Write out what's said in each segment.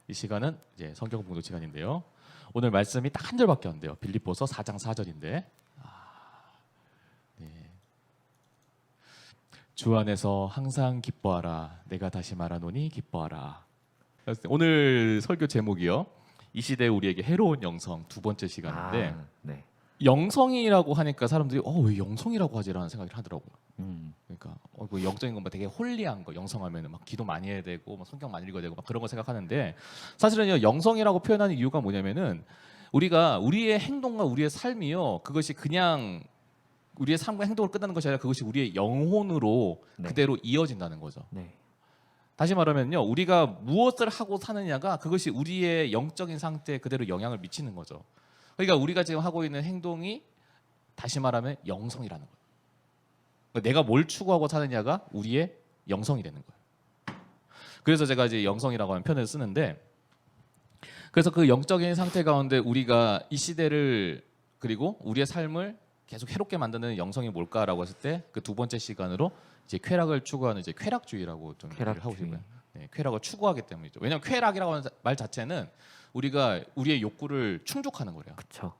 이 시간은 이제 성경 봉독 시간인데요. 오늘 말씀이 딱 한 절밖에 안 돼요. 빌립보서 4장 4절인데. 네. 주 안에서 항상 기뻐하라. 내가 다시 말하노니 기뻐하라. 오늘 설교 제목이요. 이 시대 우리에게 해로운 영성 두 번째 시간인데 네. 영성이라고 하니까 사람들이 왜 영성이라고 하지라는 생각을 하더라고요. 그러니까 뭐 영적인 건 뭐 되게 홀리한 거 영성하면은 막 기도 많이 해야 되고 막 성경 많이 읽어야 되고 막 그런 거 생각하는데 사실은요 영성이라고 표현하는 이유가 뭐냐면은 우리가 우리의 행동과 우리의 삶이요 그것이 그냥 우리의 삶과 행동을 끝나는 것이 아니라 그것이 우리의 영혼으로 네. 그대로 이어진다는 거죠. 네. 다시 말하면요 우리가 무엇을 하고 사느냐가 그것이 우리의 영적인 상태에 그대로 영향을 미치는 거죠. 그러니까 우리가 지금 하고 있는 행동이 다시 말하면 영성이라는 거예요. 내가 뭘 추구하고 사느냐가 우리의 영성이 되는 거예요. 그래서 제가 이제 영성이라고 하는 표현을 쓰는데 그래서 그 영적인 상태 가운데 우리가 이 시대를 그리고 우리의 삶을 계속 해롭게 만드는 영성이 뭘까라고 했을 때 그 두 번째 시간으로 이제 쾌락을 추구하는 이제 쾌락주의라고 좀 얘기를 하고 싶어요. 네, 쾌락을 추구하기 때문이죠. 왜냐하면 쾌락이라고 하는 말 자체는 우리가 우리의 욕구를 충족하는 거래요. 그렇죠.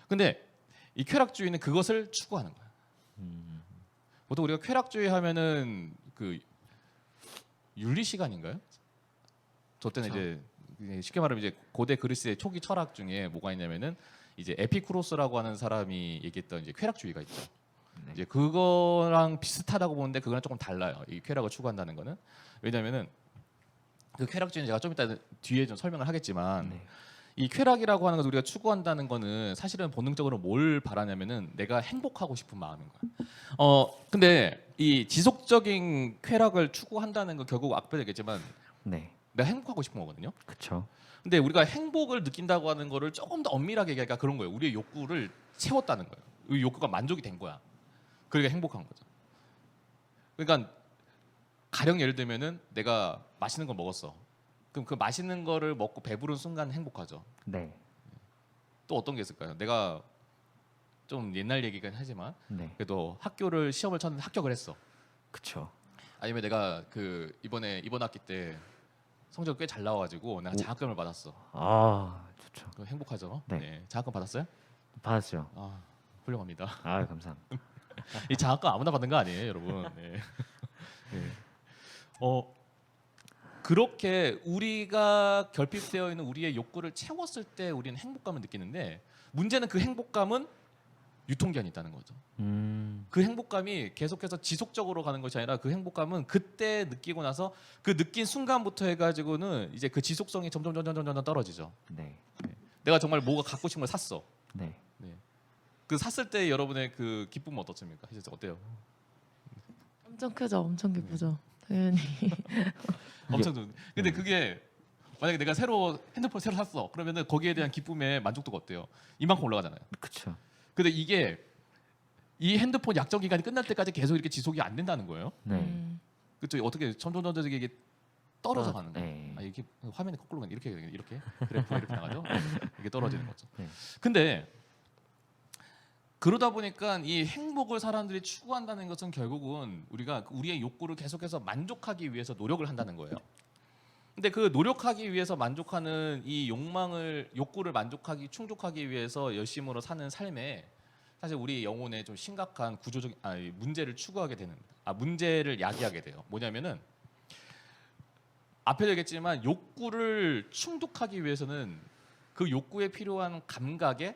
근데 이 쾌락주의는 그것을 추구하는 거예요. 보통 우리가 쾌락주의 하면은 그 윤리 시간인가요? 저 때는 그쵸. 이제 쉽게 말하면 이제 고대 그리스의 초기 철학 중에 뭐가 있냐면은 이제 에피쿠로스라고 하는 사람이 얘기했던 이제 쾌락주의가 있죠. 네. 이제 그거랑 비슷하다고 보는데 그거랑 조금 달라요. 이 쾌락을 추구한다는 거는 왜냐면은 그 쾌락주의는 제가 좀 이따 뒤에 좀 설명을 하겠지만 네. 이 쾌락이라고 하는 것 우리가 추구한다는 거는 사실은 본능적으로 뭘 바라냐면은 내가 행복하고 싶은 마음인 거야. 근데 이 지속적인 쾌락을 추구한다는 건 결국 앞에 얘기했지만 네. 내가 행복하고 싶은 거거든요. 그렇죠. 근데 우리가 행복을 느낀다고 하는 거를 조금 더 엄밀하게 얘기하니까 그런 거예요. 우리의 욕구를 채웠다는 거예요. 이 욕구가 만족이 된 거야. 그러니까 행복한 거죠. 그러니까 가령 예를 들면은 내가 맛있는 걸 먹었어. 그럼 그 맛있는 거를 먹고 배부른 순간 행복하죠. 네. 또 어떤 게 있을까요? 내가 좀 옛날 얘기긴 하지만 네. 그래도 학교를 시험을 쳤는데 합격을 했어. 그렇죠. 아니면 내가 그 이번 학기 때 성적 꽤 잘 나와가지고 내가 장학금을 받았어. 아, 좋죠. 그럼 행복하죠. 네. 장학금 받았어요? 받았죠. 아 훌륭합니다. 아, 감사합니다. 이 장학금 아무나 받는 거 아니에요, 여러분. 네. 네. 그렇게 우리가 결핍되어 있는 우리의 욕구를 채웠을 때 우리는 행복감을 느끼는데 문제는 그 행복감은 유통기한이 있다는 거죠. 그 행복감이 계속해서 지속적으로 가는 것이 아니라 그 행복감은 그때 느끼고 나서 그 느낀 순간부터 해가지고는 이제 그 지속성이 점점 떨어지죠. 네. 내가 정말 뭐가 갖고 싶은 걸 샀어. 네. 그 샀을 때 여러분의 그 기쁨은 어떻습니까? 진짜 어때요? 엄청 크죠, 엄청 기쁘죠. 당연히. 엄청 좋은. 근데 그게 만약에 내가 핸드폰 새로 샀어. 그러면은 거기에 대한 기쁨의 만족도가 어때요? 이만큼 올라가잖아요. 그렇죠. 근데 이게 이 핸드폰 약정 기간이 끝날 때까지 계속 이렇게 지속이 안 된다는 거예요. 네. 그렇죠. 어떻게 점점 이게 떨어져 가는 거예요. 네. 이렇게 화면이 거꾸로 가는 이렇게 그래프가 이렇게 나가죠. 이게 떨어지는 거죠. 네. 근데 그러다 보니까 이 행복을 사람들이 추구한다는 것은 결국은 우리가 우리의 욕구를 계속해서 만족하기 위해서 노력을 한다는 거예요. 근데 그 노력하기 위해서 만족하는 이 욕구를 충족하기 위해서 열심으로 사는 삶에 사실 우리 영혼에 좀 심각한 구조적 문제를 추구하게 되는 문제를 야기하게 돼요. 뭐냐면은 앞에 얘기했지만 욕구를 충족하기 위해서는 그 욕구에 필요한 감각에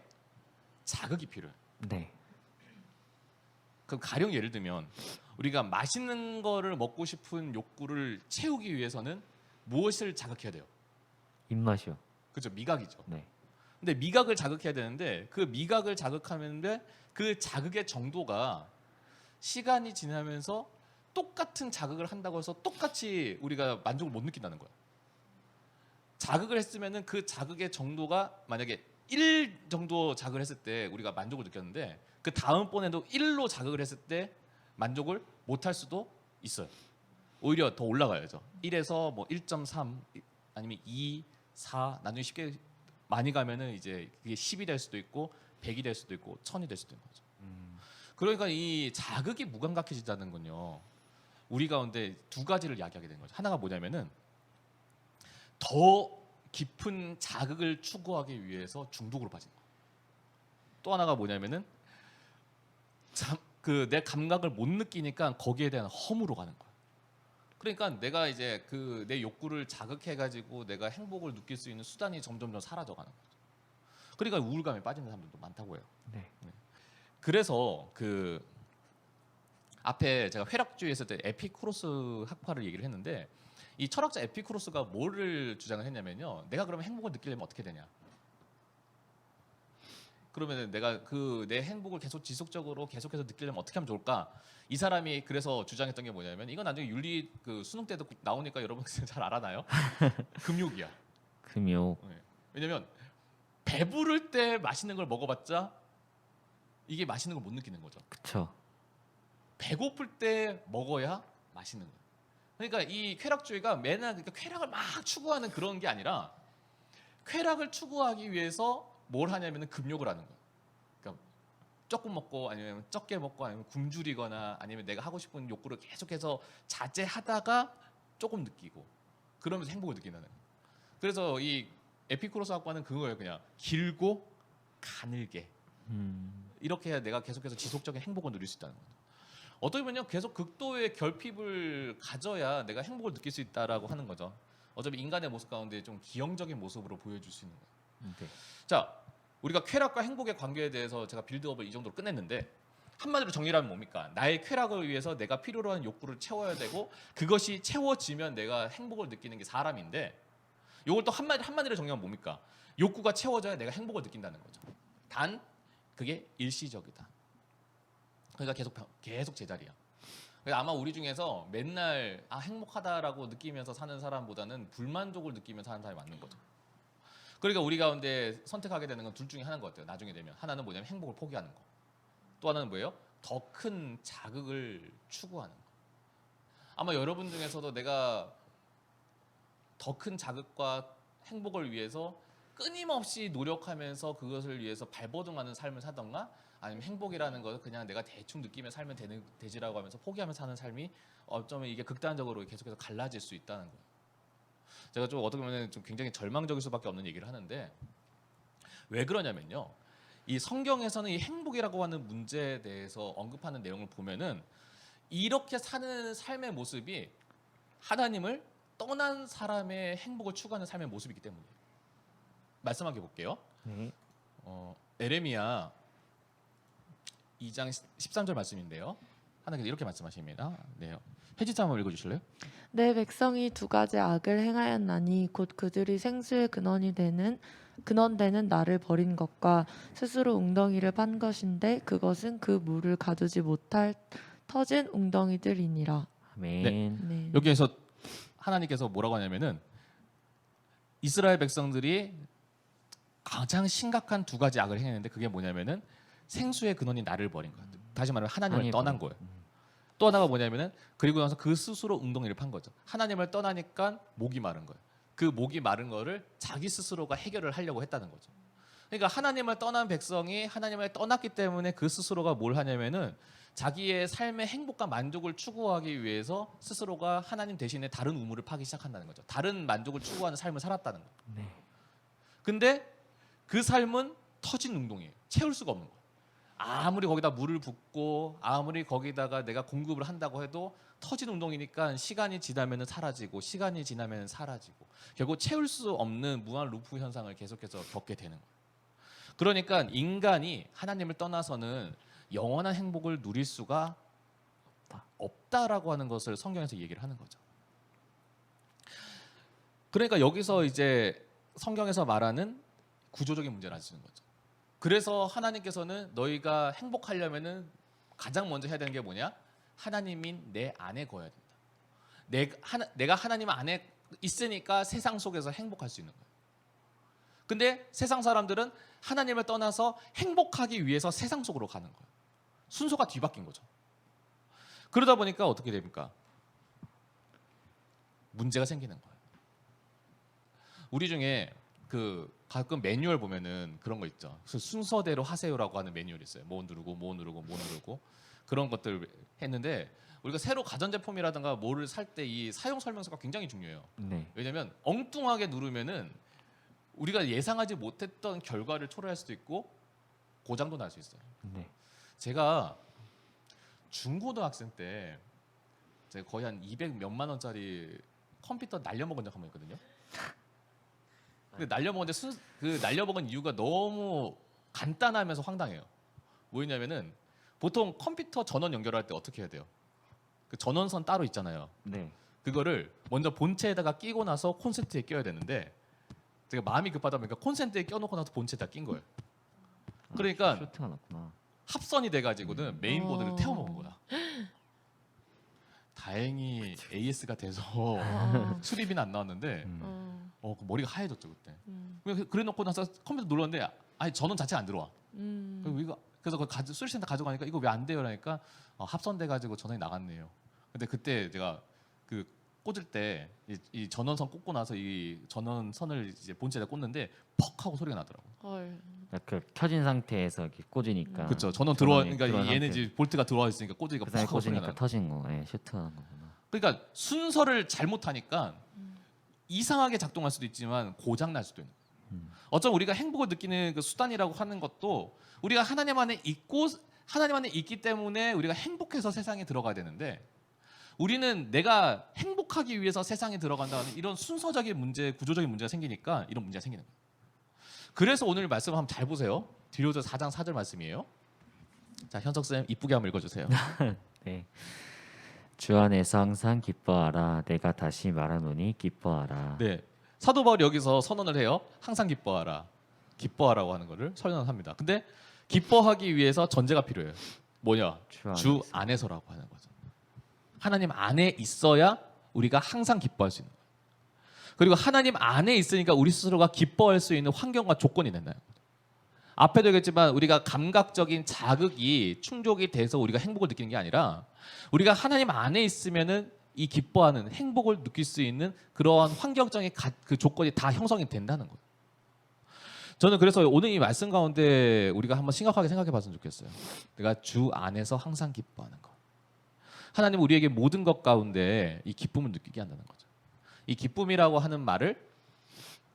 자극이 필요해요. 네. 그럼 가령 예를 들면 우리가 맛있는 거를 먹고 싶은 욕구를 채우기 위해서는 무엇을 자극해야 돼요? 입맛이요. 그렇죠. 미각이죠. 네. 근데 미각을 자극해야 되는데 그 미각을 자극하는데 그 자극의 정도가 시간이 지나면서 똑같은 자극을 한다고 해서 똑같이 우리가 만족을 못 느낀다는 거야. 자극을 했으면은 그 자극의 정도가 만약에 1 정도 자극을 했을 때 우리가 만족을 느꼈는데 그 다음번에도 1로 자극을 했을 때 만족을 못 할 수도 있어요. 오히려 더 올라가야죠. 1에서 뭐 1.3 아니면 2, 4 나중에 쉽게 많이 가면은 이제 그게 10이 될 수도 있고 100이 될 수도 있고 1000이 될 수도 있는 거죠. 그러니까 이 자극이 무감각해진다는 건요. 우리 가운데 두 가지를 이야기하게 되는 거죠. 하나가 뭐냐면은 더 깊은 자극을 추구하기 위해서 중독으로 빠진 거예요. 또 하나가 뭐냐면은 그 내 감각을 못 느끼니까 거기에 대한 허무로 가는 거예요. 그러니까 내가 이제 그 내 욕구를 자극해 가지고 내가 행복을 느낄 수 있는 수단이 점점 사라져가는 거죠. 그러니까 우울감에 빠지는 사람들도 많다고 해요. 네. 그래서 그 앞에 제가 회락주의에서 에피쿠로스 학파를 얘기를 했는데 이 철학자 에피쿠로스가 뭐를 주장을 했냐면요. 내가 그러면 행복을 느끼려면 어떻게 되냐? 그러면 내가 그 내 행복을 계속 지속적으로 계속해서 느끼려면 어떻게 하면 좋을까? 이 사람이 그래서 주장했던 게 뭐냐면 이건 나중에 윤리 그 수능 때도 나오니까 여러분 잘 알아나요? 금욕이야. 금욕. 네. 왜냐면 배부를 때 맛있는 걸 먹어봤자 이게 맛있는 걸 못 느끼는 거죠. 그쵸. 배고플 때 먹어야 맛있는 거예요. 그러니까 이 쾌락주의가 맨날 그러니까 쾌락을 막 추구하는 그런 게 아니라 쾌락을 추구하기 위해서 뭘 하냐면은 금욕을 하는 거예요. 그러니까 조금 먹고 아니면 적게 먹고 아니면 굶주리거나 아니면 내가 하고 싶은 욕구를 계속해서 자제하다가 조금 느끼고 그러면서 행복을 느낀다는 거예요. 그래서 이 에피쿠로스 학파는 그거예요. 그냥 길고 가늘게 이렇게 해야 내가 계속해서 지속적인 행복을 누릴 수 있다는 거예요. 어떻게 보면 계속 극도의 결핍을 가져야 내가 행복을 느낄 수 있다라고 하는 거죠. 어차피 인간의 모습 가운데 좀 기형적인 모습으로 보여줄 수 있는 거예요. 네. 자, 우리가 쾌락과 행복의 관계에 대해서 제가 빌드업을 이 정도로 끝냈는데 한마디로 정리하면 뭡니까? 나의 쾌락을 위해서 내가 필요로 하는 욕구를 채워야 되고 그것이 채워지면 내가 행복을 느끼는 게 사람인데 이걸 또 한마디로 정리하면 뭡니까? 욕구가 채워져야 내가 행복을 느낀다는 거죠. 단 그게 일시적이다. 그러니까 계속 제자리야. 그래서 아마 우리 중에서 맨날 행복하다라고 느끼면서 사는 사람보다는 불만족을 느끼면서 사는 사람이 맞는 거죠. 그러니까 우리 가운데 선택하게 되는 건 둘 중에 하나인 것 같아요. 나중에 되면 하나는 뭐냐면 행복을 포기하는 거. 또 하나는 뭐예요? 더 큰 자극을 추구하는 거. 아마 여러분 중에서도 내가 더 큰 자극과 행복을 위해서 끊임없이 노력하면서 그것을 위해서 발버둥하는 삶을 사던가 아니면 행복이라는 것을 그냥 내가 대충 느끼며 살면 되지라고 하면서 포기하면서 사는 삶이 어쩌면 이게 극단적으로 계속해서 갈라질 수 있다는 거예요. 제가 좀 어떻게 보면 좀 굉장히 절망적일 수밖에 없는 얘기를 하는데 왜 그러냐면요. 이 성경에서는 이 행복이라고 하는 문제에 대해서 언급하는 내용을 보면은 이렇게 사는 삶의 모습이 하나님을 떠난 사람의 행복을 추구하는 삶의 모습이기 때문이에요. 말씀하게 볼게요. 네. 에레미야 2장 13절 말씀인데요. 하나님께서 이렇게 말씀하십니다. 네. 혜지사 한번 읽어주실래요? 내 백성이 두 가지 악을 행하였나니 곧 그들이 생수의 근원되는 나를 버린 것과 스스로 웅덩이를 판 것인데 그것은 그 물을 가두지 못할 터진 웅덩이들이니라. 아멘. 네. 여기에서 하나님께서 뭐라고 하냐면은 이스라엘 백성들이 가장 심각한 두 가지 악을 행했는데 그게 뭐냐면은 생수의 근원이 나를 버린 거예요. 다시 말하면 하나님을 떠난 거예요. 또 하나가 뭐냐면은 그리고 나서 그 스스로 웅덩이를 판 거죠. 하나님을 떠나니까 목이 마른 거예요. 그 목이 마른 거를 자기 스스로가 해결을 하려고 했다는 거죠. 그러니까 하나님을 떠난 백성이 하나님을 떠났기 때문에 그 스스로가 뭘 하냐면은 자기의 삶의 행복과 만족을 추구하기 위해서 스스로가 하나님 대신에 다른 우물을 파기 시작한다는 거죠. 다른 만족을 추구하는 삶을 살았다는 거예요. 네. 근데 그 삶은 터진 웅덩이에요. 채울 수가 없는 거예요. 아무리 거기다 물을 붓고 아무리 거기다가 내가 공급을 한다고 해도 터진 웅덩이니까 시간이 지나면 사라지고 시간이 지나면 사라지고 결국 채울 수 없는 무한 루프 현상을 계속해서 겪게 되는 거예요. 그러니까 인간이 하나님을 떠나서는 영원한 행복을 누릴 수가 없다라고 하는 것을 성경에서 얘기를 하는 거죠. 그러니까 여기서 이제 성경에서 말하는 구조적인 문제를 아시는 거죠. 그래서 하나님께서는 너희가 행복하려면은 가장 먼저 해야 되는 게 뭐냐? 하나님인 내 안에 거해야 된다. 내가 하나님 안에 있으니까 세상 속에서 행복할 수 있는 거예요. 근데 세상 사람들은 하나님을 떠나서 행복하기 위해서 세상 속으로 가는 거예요. 순서가 뒤바뀐 거죠. 그러다 보니까 어떻게 됩니까? 문제가 생기는 거예요. 우리 중에 그 가끔 매뉴얼 보면은 그런 거 있죠. 그래서 순서대로 하세요라고 하는 매뉴얼이 있어요. 뭐 누르고 뭐 누르고 뭐 누르고. 그런 것들 했는데 우리가 새로 가전제품이라든가 뭐를 살 때 이 사용 설명서가 굉장히 중요해요. 네. 왜냐면 엉뚱하게 누르면은 우리가 예상하지 못했던 결과를 초래할 수도 있고 고장도 날 수 있어요. 네. 제가 중고등학생 때 제가 거의 한 200 몇만 원짜리 컴퓨터 날려먹은 적 한 번 있거든요. 근데 날려먹었는데 그 날려먹은 이유가 너무 간단하면서 황당해요. 뭐였냐면은 보통 컴퓨터 전원 연결할 때 어떻게 해야 돼요? 그 전원선 따로 있잖아요. 네. 그거를 먼저 본체에다가 끼고 나서 콘센트에 껴야 되는데 제가 마음이 급하다 보니까 콘센트에 껴놓고 나서 본체에다 낀 거예요. 그러니까 쇼트가 났구나. 합선이 돼가지고는 메인보드를 태워먹은 거야. 다행히 AS가 돼서 수리비는 안 나왔는데 그 머리가 하얘졌죠 그때. 그래놓고 나서 컴퓨터 눌렀는데 아니 전원 자체가 안 들어와. 그래서 그 수리센터 가져가니까 이거 왜 안 돼요? 그러니까 합선돼가지고 전원이 나갔네요. 근데 그때 제가 그 꽂을 때 이 전원선 꽂고 나서 이 전원선을 이제 본체에다 꽂는데 퍽 하고 소리가 나더라고. 헐. 그 켜진 상태에서 이렇게 꽂으니까. 그렇죠. 전원 들어와 전원이 그러니까 들어간 얘네 상태. 이제 볼트가 들어와 있으니까 꽂으니까 그 퍽 사이 하고 소리가 꽂으니까 나. 터진 거. 예, 쇼트한 거구나. 그러니까 순서를 잘못하니까 이상하게 작동할 수도 있지만 고장 날 수도 있는. 어쩜 우리가 행복을 느끼는 그 수단이라고 하는 것도 우리가 하나님 안에 있고 하나님 안에 있기 때문에 우리가 행복해서 세상에 들어가야 되는데 우리는 내가 행복하기 위해서 세상에 들어간다는 이런 순서적인 문제, 구조적인 문제가 생기니까 이런 문제가 생기는 거예요. 그래서 오늘 말씀 한번 잘 보세요. 디도서 4장 4절 말씀이에요. 자, 현석 쌤 이쁘게 한번 읽어주세요. 네. 주 안에서 항상 기뻐하라. 내가 다시 말하노니 기뻐하라. 네, 사도 바울이 여기서 선언을 해요. 항상 기뻐하라. 기뻐하라고 하는 거를 선언합니다. 근데 기뻐하기 위해서 전제가 필요해요. 뭐냐? 주 안에서라고 하는 거죠. 하나님 안에 있어야 우리가 항상 기뻐할 수 있는 거예요. 그리고 하나님 안에 있으니까 우리 스스로가 기뻐할 수 있는 환경과 조건이 된다는 거죠. 앞에도 얘기했지만 우리가 감각적인 자극이 충족이 돼서 우리가 행복을 느끼는 게 아니라 우리가 하나님 안에 있으면은 이 기뻐하는 행복을 느낄 수 있는 그러한 환경적인 그 조건이 다 형성이 된다는 거예요. 저는 그래서 오늘 이 말씀 가운데 우리가 한번 심각하게 생각해 봤으면 좋겠어요. 내가 주 안에서 항상 기뻐하는 거. 하나님 우리에게 모든 것 가운데 이 기쁨을 느끼게 한다는 거죠. 이 기쁨이라고 하는 말을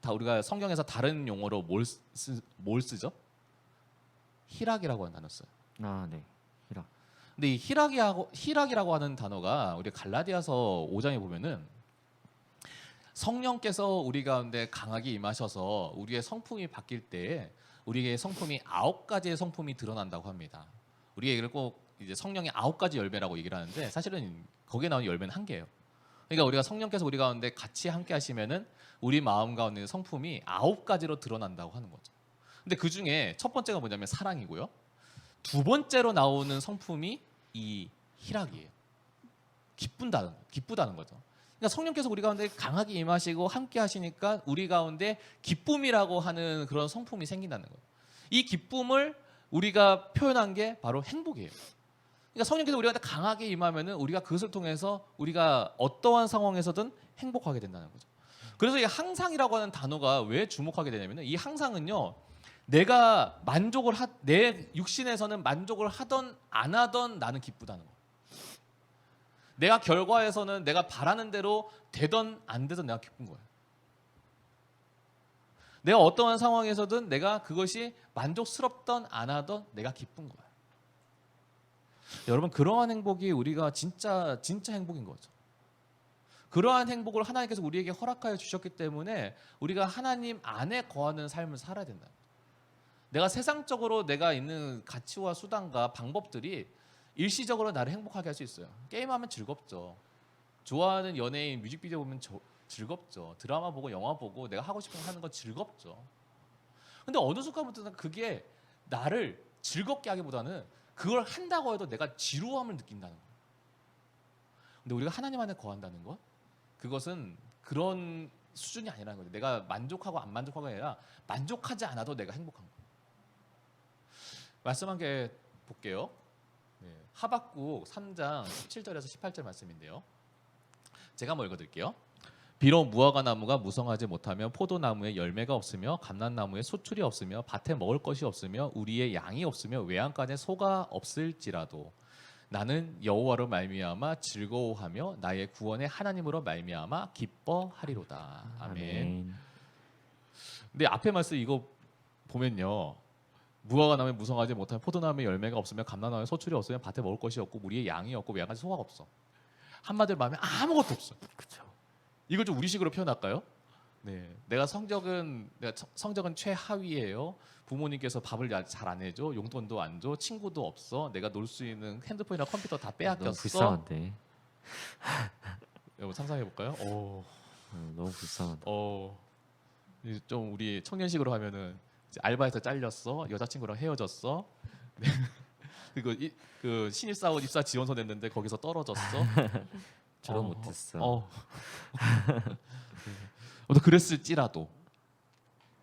다 우리가 성경에서 다른 용어로 뭘 쓰죠? 희락이라고 하는 단어 써요. 아, 네. 희락. 근데 이 희락이라고 하는 단어가 우리 갈라디아서 5장에 보면은 성령께서 우리 가운데 강하게 임하셔서 우리의 성품이 바뀔 때에 우리의 성품이 9가지의 성품이 드러난다고 합니다. 우리가 이걸 꼭 이제 성령의 9가지 열매라고 얘기를 하는데 사실은 거기에 나오는 열매는 1개예요. 그러니까 우리가 성령께서 우리 가운데 같이 함께 하시면은 우리 마음 가운데 성품이 9가지로 드러난다고 하는 거죠. 근데 그 중에 첫 번째가 뭐냐면 사랑이고요. 두 번째로 나오는 성품이 이 희락이에요. 기쁘다는 거죠. 그러니까 성령께서 우리 가운데 강하게 임하시고 함께 하시니까 우리 가운데 기쁨이라고 하는 그런 성품이 생긴다는 거예요. 이 기쁨을 우리가 표현한 게 바로 행복이에요. 그러니까 성령께서 우리 가운데 강하게 임하면은 우리가 그것을 통해서 우리가 어떠한 상황에서든 행복하게 된다는 거죠. 그래서 이 항상이라고 하는 단어가 왜 주목하게 되냐면은 이 항상은요. 내가 내 육신에서는 만족을 하던 안 하던 나는 기쁘다는 거예요. 내가 결과에서는 내가 바라는 대로 되던 안 되던 내가 기쁜 거예요. 내가 어떠한 상황에서든 내가 그것이 만족스럽던 안 하던 내가 기쁜 거예요. 여러분 그러한 행복이 우리가 진짜 행복인 거죠. 그러한 행복을 하나님께서 우리에게 허락하여 주셨기 때문에 우리가 하나님 안에 거하는 삶을 살아야 된다. 내가 세상적으로 내가 있는 가치와 수단과 방법들이 일시적으로 나를 행복하게 할 수 있어요. 게임하면 즐겁죠. 좋아하는 연예인 뮤직비디오 보면 즐겁죠. 드라마 보고 영화 보고 내가 하고 싶은 거 하는 건 즐겁죠. 근데 어느 순간부터는 그게 나를 즐겁게 하기보다는 그걸 한다고 해도 내가 지루함을 느낀다는 거예요. 근데 우리가 하나님 안에 거한다는 것, 그것은 그런 수준이 아니라는 거죠. 내가 만족하고 안 만족하고 아니라 만족하지 않아도 내가 행복한 거예요. 말씀 한 개 볼게요. 네, 하박국 3장 17절에서 18절 말씀인데요. 제가 한번 읽어드릴게요. 비록 무화과 나무가 무성하지 못하며 포도나무에 열매가 없으며 감람나무에 소출이 없으며 밭에 먹을 것이 없으며 우리의 양이 없으며 외양간에 소가 없을지라도 나는 여호와로 말미암아 즐거워하며 나의 구원의 하나님으로 말미암아 기뻐하리로다. 아멘. 근데 앞에 말씀 이거 보면요. 무화과 나무에 무성하지 못하면 포도나무에 열매가 없으면 감람나무에 소출이 없으면 밭에 먹을 것이 없고 우리의 양이 없고 양아지 소가 없어. 한마디로 말하면 아무것도 없어. 그렇죠. 이걸 좀 우리식으로 표현할까요? 네, 내가 성적은 최하위예요. 부모님께서 밥을 잘 안 해줘, 용돈도 안 줘, 친구도 없어. 내가 놀 수 있는 핸드폰이나 컴퓨터 다 너무 빼앗겼어. 불쌍한데. 여러분 상상해 볼까요? 너무 불쌍하다. 좀 우리 청년식으로 하면은 이제 알바에서 잘렸어, 여자친구랑 헤어졌어. 네. 그리고 그 신입사원 입사 지원서 냈는데 거기서 떨어졌어. 졸업 못했어. 또 그랬을지라도.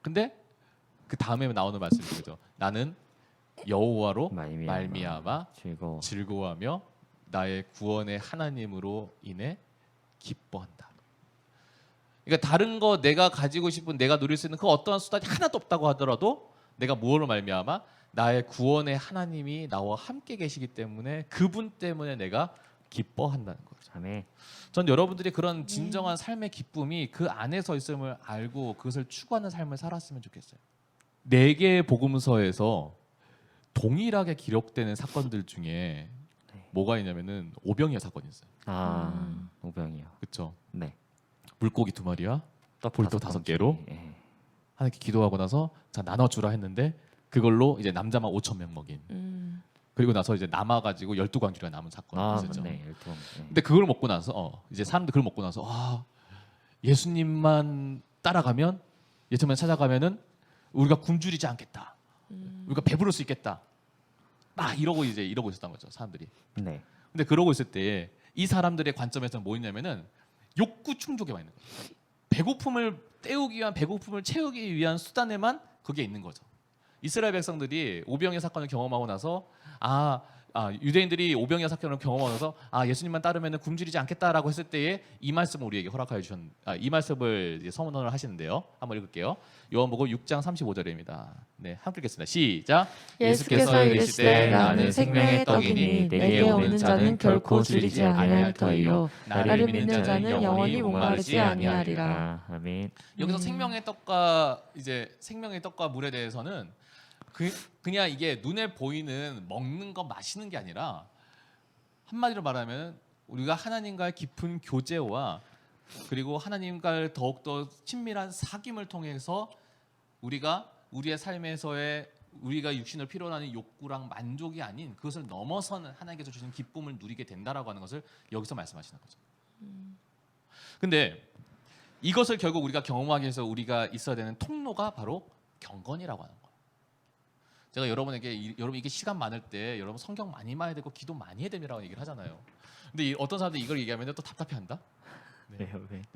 근데 그 다음에 나오는 말씀이 그죠. 나는 여호와로 말미암아 즐거워하며 나의 구원의 하나님으로 인해 기뻐한다. 그러니까 다른 거 내가 가지고 싶은 내가 누릴 수 있는 그 어떠한 수단이 하나도 없다고 하더라도 내가 무엇으로 말미암아 나의 구원의 하나님이 나와 함께 계시기 때문에 그분 때문에 내가 기뻐한다는 거죠. 아멘. 전 여러분들이 그런 진정한 삶의 기쁨이 그 안에서 있음을 알고 그것을 추구하는 삶을 살았으면 좋겠어요. 4개의 복음서에서 동일하게 기록되는 사건들 중에 뭐가 있냐면은 오병이어 사건이 있어요. 오병이요. 그렇죠. 네. 물고기 2마리와 볼떡 5개로 예. 하나님께 기도하고 나서 자 나눠주라 했는데 그걸로 이제 남자만 5,000명 먹인. 그리고 나서 이제 남아가지고 12광주리가 남은 사건이 있었죠. 네. 근데 그걸 먹고 나서 이제 사람들 그걸 먹고 나서 예수님만 따라가면 예수님만 찾아가면은 우리가 굶주리지 않겠다. 우리가 배부를 수 있겠다. 막 이러고 있었던 거죠 사람들이. 네. 근데 그러고 있을 때 이 사람들의 관점에서 뭐 있냐면은 욕구 충족에만 있는 거죠. 배고픔을 때우기 위한 배고픔을 채우기 위한 수단에만 그게 있는 거죠. 이스라엘 백성들이 오병이어 사건을 경험하고 나서 유대인들이 오병이어 사건을 경험하고 나서 예수님만 따르면 굶주리지 않겠다라고 했을 때에 이 말씀을 우리에게 허락하여 주신 이 말씀을 이제 선언을 하시는데요. 한번 읽을게요. 요한복음 6장 35절입니다. 네, 함께 읽겠습니다. 시작. 예수께서 이르시되 나는 생명의 떡이니 내게 오는 자는 결코 줄이지 아니할 터이요 나를 믿는 자는 영원히 목마르지 아니하리라. 아멘. 여기서 생명의 떡과 물에 대해서는 그냥 이게 눈에 보이는 먹는 거 마시는 게 아니라 한마디로 말하면 우리가 하나님과의 깊은 교제와 그리고 하나님과의 더욱더 친밀한 사귐을 통해서 우리가 우리의 삶에서의 우리가 육신을 필요로 하는 욕구랑 만족이 아닌 그것을 넘어서는 하나님께서 주신 기쁨을 누리게 된다라고 하는 것을 여기서 말씀하시는 거죠. 근데 이것을 결국 우리가 경험하기 위해서 우리가 있어야 되는 통로가 바로 경건이라고 하는 거예요. 제가 여러분에게 여러분 이게 시간 많을 때 여러분 성경 많이 봐야 되고 기도 많이 해야 됩니다라고 얘기를 하잖아요. 근데 어떤 사람들이 이걸 얘기하면 또 답답해한다. 네.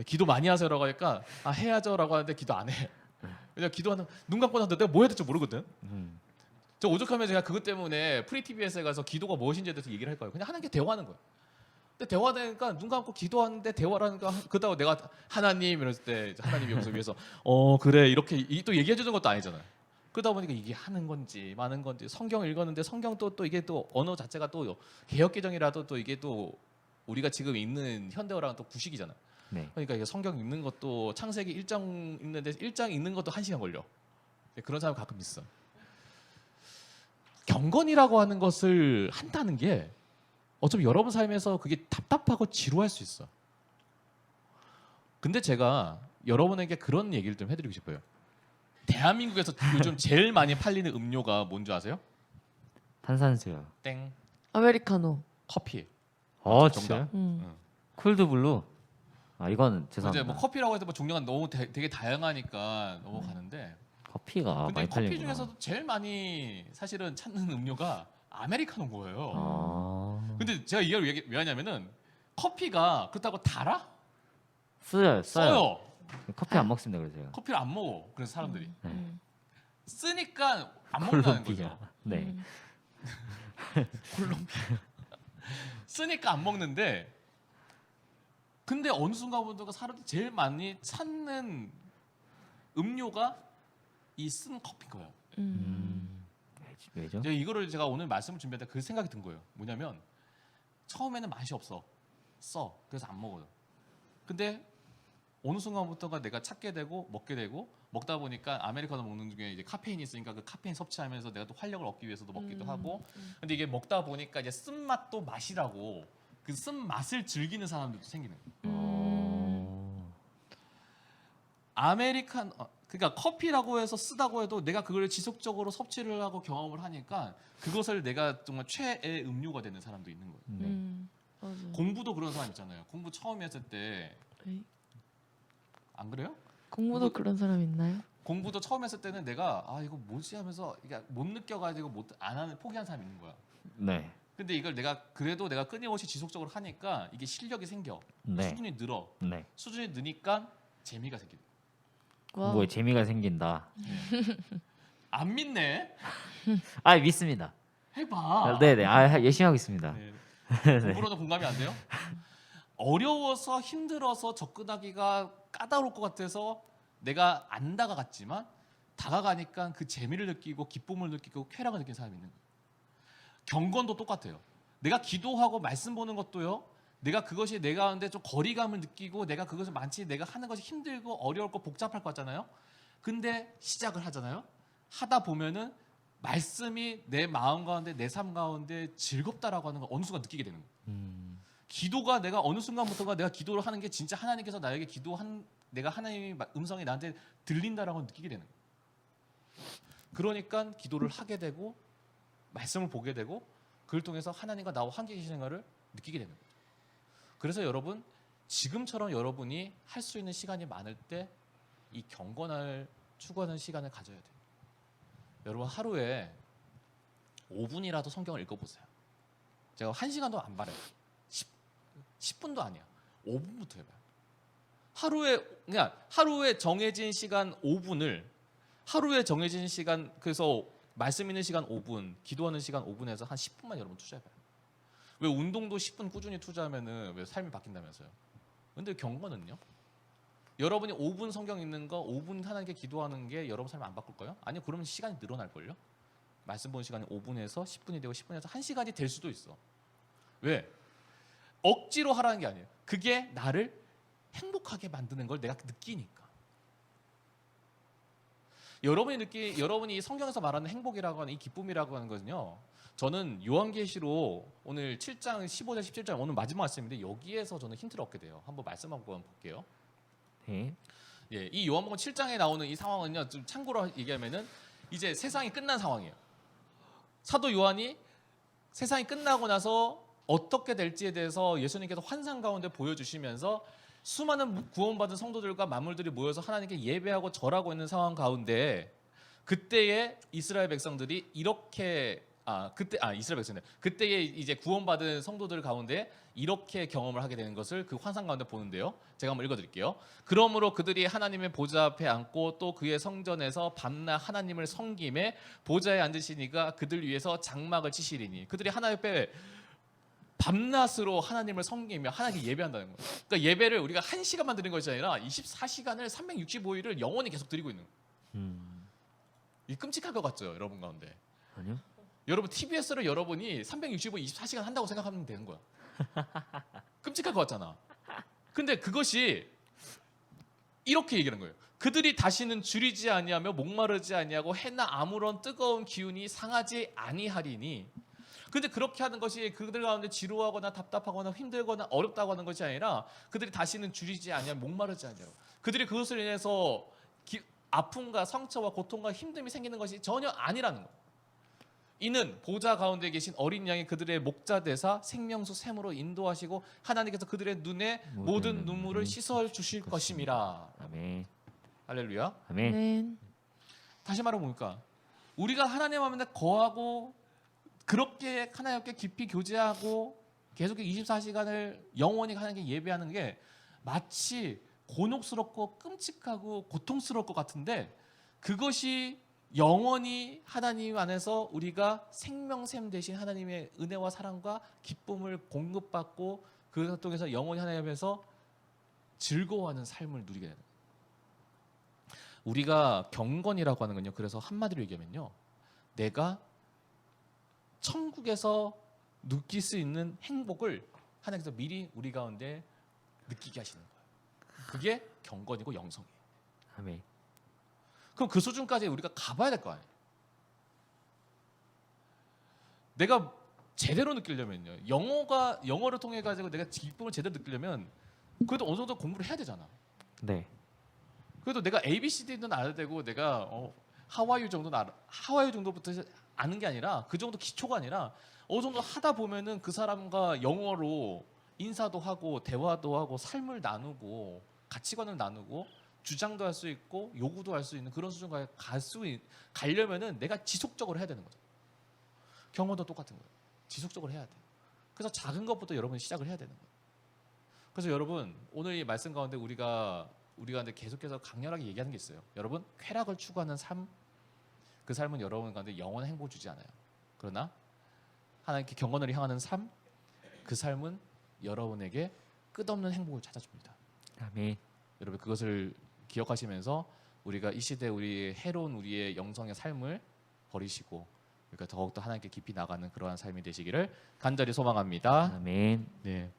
기도 많이 하세요라고 하니까 해야죠라고 하는데 기도 안 해. 왜냐면 기도하는 눈 감고 나서 내가 뭐 해야 될지 모르거든. 저 오죽하면 제가 그것 때문에 프리티비에스에 가서 기도가 무엇인지에 대해서 얘기를 할 거예요. 그냥 하나님께 대화하는 거예요. 근데 대화되니까 눈 감고 기도하는데 대화를 하니까 그러다가 내가 하나님 이랬을 때 하나님이 여기서 위해서 그래 이렇게 또 얘기해 주는 것도 아니잖아요. 그러다 보니까 이게 하는 건지 마는 건지 성경 읽었는데 성경 또 이게 또 언어 자체가 또 개역 개정이라도 또 이게 또 우리가 지금 읽는 현대어랑 또 구식이잖아요. 네. 그러니까 이게 성경 읽는 것도 창세기 1장 읽는데 1장 읽는 것도 1시간 걸려. 그런 사람 가끔 있어. 경건이라고 하는 것을 한다는 게 어차피 여러분 삶에서 그게 답답하고 지루할 수 있어. 근데 제가 여러분에게 그런 얘기를 좀 해드리고 싶어요. 대한민국에서 요즘 제일 많이 팔리는 음료가 뭔지 아세요? 탄산수요. 땡. 아메리카노. 커피. 진짜요? 음. 콜드블루. 이건 이제 죄송합니다. 뭐 커피라고 해서 뭐 종류가 너무 되게 다양하니까 넘어가는데. 커피가 근데 많이 커피 팔리구나. 중에서도 제일 많이 사실은 찾는 음료가 아메리카노인 거예요. 근데 제가 이걸 왜 하냐면은 커피가 그렇다고 달아? 써요. 커피 안 먹습니다 그래서요. 커피를 안 먹어. 그래서 사람들이 쓰니까 안 먹는다는 콜롬비아. 거죠. 네. 콜롬비아. 쓰니까 안 먹는데 근데 어느 순간부터 사람들이 제일 많이 찾는 음료가 이 쓴 커피인 거예요. 왜죠? 제가 이거를 제가 오늘 말씀을 준비할 때 그 생각이 든 거예요. 뭐냐면 처음에는 맛이 없어. 써. 그래서 안 먹어요. 근데 어느 순간부터가 내가 찾게 되고 먹게 되고 먹다 보니까 아메리카노 먹는 중에 이제 카페인이 있으니까 그 카페인 섭취하면서 내가 또 활력을 얻기 위해서도 먹기도 하고 근데 이게 먹다 보니까 이제 쓴맛도 맛이라고 그 쓴맛을 즐기는 사람들도 생기는 거예요. 아메리칸 그러니까 커피라고 해서 쓰다고 해도 내가 그걸 지속적으로 섭취를 하고 경험을 하니까 그것을 내가 정말 최애 음료가 되는 사람도 있는 거예요. 네. 맞아요. 공부도 그런 사람 있잖아요. 공부 처음 했을 때 안 에이, 그래요? 공부도 그런 사람 있나요? 공부도 처음 했을 때는 내가 아 이거 뭐지 하면서 그러니까 못 느껴가지고 못 안 하는 포기한 사람이 있는 거야. 네. 근데 이걸 내가 그래도 내가 끊임없이 지속적으로 하니까 이게 실력이 생겨. 네. 수준이 늘어. 네. 수준이 느니까 재미가 생기는 거야. 와. 공부에 재미가 생긴다. 안 믿네? 아 믿습니다. 해봐. 네네. 아 열심히 하고 있습니다. 네. 공부로는 공감이 안 돼요? 어려워서 힘들어서 접근하기가 까다로울 것 같아서 내가 안 다가갔지만 다가가니까 그 재미를 느끼고 기쁨을 느끼고 쾌락을 느끼는 사람이 있는 거예요. 경건도 똑같아요. 내가 기도하고 말씀 보는 것도요. 내가 그것이 내가 하는데 좀 거리감을 느끼고 내가 그것을 많지 내가 하는 것이 힘들고 어려울 거 복잡할 것 같잖아요. 근데 시작을 하잖아요. 하다 보면은 말씀이 내 마음 가운데 내 삶 가운데 즐겁다라고 하는 걸 어느 순간 느끼게 되는 거예요. 기도가 내가 어느 순간부터가 내가 기도를 하는 게 진짜 하나님께서 나에게 기도한 내가 하나님의 음성이 나한테 들린다라고 느끼게 되는 거예요. 그러니까 기도를 하게 되고 말씀을 보게 되고 그걸 통해서 하나님과 나와 함께 계신 생활을 느끼게 되는 거예요. 그래서 여러분 지금처럼 여러분이 할 수 있는 시간이 많을 때 이 경건을 추구하는 시간을 가져야 돼요. 여러분 하루에 5분이라도 성경을 읽어보세요. 제가 1시간도 안 바래요. 10분도 아니야. 5분부터 해봐요. 하루에 정해진 시간 5분을 하루에 정해진 시간 그래서 말씀 있는 시간 5분, 기도하는 시간 5분에서 한 10분만 여러분 투자해봐요. 왜 운동도 10분 꾸준히 투자하면은 왜 삶이 바뀐다면서요? 근데 경건은요? 여러분이 5분 성경 읽는 거, 5분 하나님께 기도하는 게 여러분 삶을 안 바꿀까요? 아니요, 그러면 시간이 늘어날걸요? 말씀 보는 시간이 5분에서 10분이 되고 10분에서 1시간이 될 수도 있어. 왜? 억지로 하라는 게 아니에요. 그게 나를 행복하게 만드는 걸 내가 느끼니까. 여러분이 이 성경에서 말하는 행복이라고 하는 이 기쁨이라고 하는 것은요. 저는 요한계시록 오늘 7장 15절 17절 오늘 마지막 말씀인데 여기에서 저는 힌트를 얻게 돼요. 한번 말씀 한번 볼게요. 네. 예, 이 요한복음 7장에 나오는 이 상황은요. 좀 참고로 얘기하면은 이제 세상이 끝난 상황이에요. 사도 요한이 세상이 끝나고 나서 어떻게 될지에 대해서 예수님께서 환상 가운데 보여주시면서 수많은 구원받은 성도들과 만물들이 모여서 하나님께 예배하고 절하고 있는 상황 가운데 그때의 이스라엘 백성들이 이렇게 이스라엘 백성들 그때의 이제 구원받은 성도들 가운데 이렇게 경험을 하게 되는 것을 그 환상 가운데 보는데요. 제가 한번 읽어드릴게요. 그러므로 그들이 하나님의 보좌 앞에 앉고 또 그의 성전에서 밤낮 하나님을 섬김에 보좌에 앉으시니가 그들 위해서 장막을 치시리니 그들이 하나님 앞에 밤낮으로 하나님을 섬기며 하나님께 예배한다는 거예요. 그러니까 예배를 우리가 1시간만 드리는 것이 아니라 24시간을 365일을 영원히 계속 드리고 있는 거예요. 이 끔찍할 것 같죠, 여러분 가운데. 아니요. 여러분 TBS를 여러분이 365, 24시간 한다고 생각하면 되는 거야. 끔찍할 것 같잖아. 근데 그것이 이렇게 얘기하는 거예요. 그들이 다시는 줄이지 아니하며 목마르지 아니하고 해나 아무런 뜨거운 기운이 상하지 아니하리니. 근데 그렇게 하는 것이 그들 가운데 지루하거나 답답하거나 힘들거나 어렵다고 하는 것이 아니라 그들이 다시는 줄이지 아니하며 목마르지 아니하고 그들이 그것을 인해서 아픔과 상처와 고통과 힘듦이 생기는 것이 전혀 아니라는 거예요. 이는 보좌 가운데 계신 어린 양이 그들의 목자 되사 생명수 샘으로 인도하시고 하나님께서 그들의 눈에 모든 눈물을 씻어 주실 것임이라. 아멘. 할렐루야. 아멘. 아멘. 다시 말해 보니까 우리가 하나님 앞에 거하고 그렇게 하나님께 깊이 교제하고 계속 24시간을 영원히 하나님께 예배하는 게 마치 곤혹스럽고 끔찍하고 고통스러울 것 같은데 그것이 영원히 하나님 안에서 우리가 생명샘 대신 하나님의 은혜와 사랑과 기쁨을 공급받고 그 통해서 영원히 하나님 앞에서 즐거워하는 삶을 누리게 되는 거예요. 우리가 경건이라고 하는 건요. 그래서 한마디로 얘기하면요. 내가 천국에서 느낄 수 있는 행복을 하나님께서 미리 우리 가운데 느끼게 하시는 거예요. 그게 경건이고 영성이에요. 아멘. 그럼 그 수준까지 우리가 가봐야 될 거 아니에요. 내가 제대로 느끼려면요. 영어를 통해 가지고 내가 기쁨을 제대로 느끼려면 그래도 어느 정도 공부를 해야 되잖아. 네. 그래도 내가 ABCD는 알아야 되고 내가 하와이유 정도는 하와이유 정도부터 아는 게 아니라 그 정도 기초가 아니라 어느 정도 하다 보면은 그 사람과 영어로 인사도 하고 대화도 하고 삶을 나누고 가치관을 나누고 주장도 할 수 있고 요구도 할 수 있는 그런 수준까지 가려면은 내가 지속적으로 해야 되는 거죠. 경험도 똑같은 거예요. 지속적으로 해야 돼. 그래서 작은 것부터 여러분이 시작을 해야 되는 거예요. 그래서 여러분 오늘 이 말씀 가운데 우리가 근데 계속해서 강렬하게 얘기하는 게 있어요. 여러분 쾌락을 추구하는 삶, 그 삶은 여러분 가운데 영원한 행복을 주지 않아요. 그러나 하나님께 경건을 향하는 삶, 그 삶은 여러분에게 끝없는 행복을 찾아줍니다. 아멘. 여러분 그것을 기억하시면서 우리가 이 시대 우리 해로운 우리의 영성의 삶을 버리시고 그러니까 더욱더 하나님께 깊이 나가는 그러한 삶이 되시기를 간절히 소망합니다. 아멘. 네.